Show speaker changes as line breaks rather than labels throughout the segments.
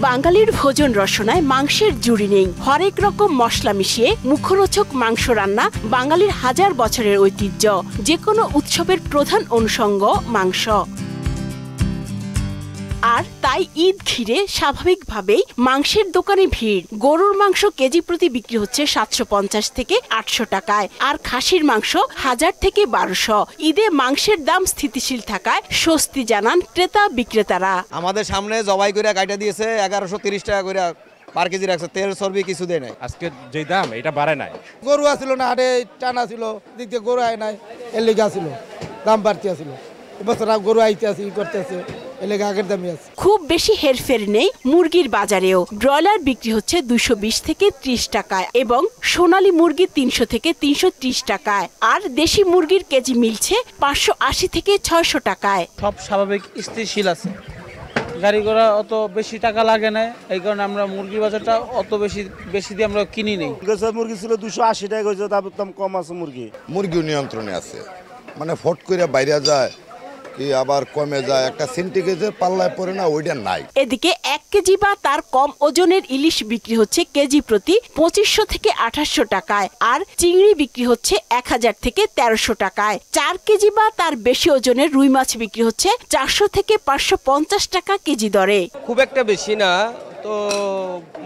বাঙালির ভোজন রসনায় মাংসের জুড়ি নেই। হরেক রকম মশলা মিশিয়ে মুখরোচক মাংস রান্না বাঙালির হাজার বছরের ঐতিহ্য। যে কোনো উৎসবের প্রধান অনুষঙ্গ মাংস। আর তাই ঈদ ঘিরে স্বাভাবিকভাবেই মাংসের দোকানে ভিড়। গরুর মাংস কেজি প্রতি বিক্রি হচ্ছে 750 থেকে 800 টাকায়, আর খাসির মাংস 1000 থেকে 1200। ঈদে মাংসের দাম স্থিতিশীল থাকায় স্বস্তি জানান ক্রেতা বিক্রেতারা।
আমাদের সামনে জবাই করে কাটা দিয়েছে 1130 টাকা করে পার কেজি রাখছে। তেল চর্বি কিছু দেয় নাই।
আজকে যে দাম এটা বাড়ে নাই।
গরু আসছিল না, হাটে টানা ছিল, দিক দিয়ে গরু আয় নাই, এর লেগে আসছিল দাম বাড়তে আসছিল। এবছর গরু আইতে আসি করতেছে, এর লেগে আগের দামই আছে।
খুব বেশি হেরফের নেই মুরগির বাজারেও। ব্রয়লার বিক্রি হচ্ছে 220 থেকে 30 টাকায় এবং সোনালী মুরগি 300 থেকে 330 টাকায়। আর দেশি মুরগির কেজি মিলছে 580 থেকে 600 টাকায়।
সব স্বাভাবিক স্থিতিশীল আছে। গাড়ি ঘোড়া অত বেশি টাকা লাগে না, এই কারণে আমরা মুরগির বাজারটা অত বেশি দিয়ে আমরা কিনি নেই।
মুরগি ছিল 280 টাকা, দাম কম আছে। মুরগিও নিয়ন্ত্রণে আছে, মানে ফট করে বাইরে যায় কি আবার কমে যায়, একটা সেন্টিগ্রেডের পাল্লায় পড়ে না, ওইটা নাই।
এদিকে 1 কেজি বা তার কম ওজনের ইলিশ বিক্রি হচ্ছে কেজি প্রতি 2500 থেকে 2800 টাকায়, আর চিংড়ি বিক্রি হচ্ছে 1000 থেকে 1300 টাকায়। 4 কেজি বা তার বেশি ওজনের রুই মাছ বিক্রি হচ্ছে 400 থেকে 550 টাকা কেজি দরে।
খুব একটা বেশি না, তো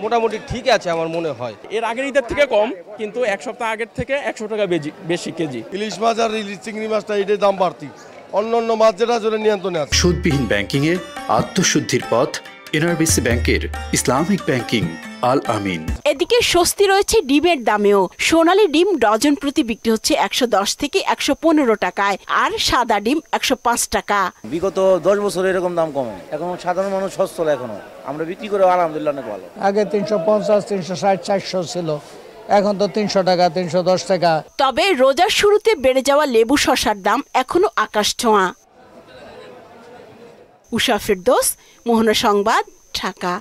মোটামুটি ঠিক আছে আমার মনে হয়।
এর আগের ঈদের থেকে কম, কিন্তু এক সপ্তাহ আগের থেকে 100 টাকা বেশি কেজি।
ইলিশ মাছ আর ইলিশ চিংড়ি মাছটা এটার দাম বাড়তি, অন্যান্য মাছ যেটা জন্য নিয়ন্ত্রণে আছে।
সুদবিহীন ব্যাংকিং এ আত্মশুদ্ধির পথ এনআরবিসি ব্যাংকের ইসলামিক ব্যাংকিং আল আমিন।
এদিকে স্বস্তি রয়েছে ডিমের দামেও। সোনালী ডিম ডজন প্রতি বিক্রি হচ্ছে 110 থেকে 115 টাকায়, আর সাদা ডিম 105 টাকা।
বিগত 10 বছর এরকম দাম কমে, এখন সাধারণ মানুষ সচ্ছল, এখনো আমরা বিক্রি করে আলহামদুলিল্লাহ অনেক ভালো।
আগে 350, 360, 400 ছিল, এখন তো 300 টাকা, 310 টাকা।
তবে রোজার শুরুতে বেড়ে যাওয়া লেবু শসার দাম এখনো আকাশ ছোঁয়া। উষা ফেরদৌস, মোহনা সংবাদ, ঢাকা।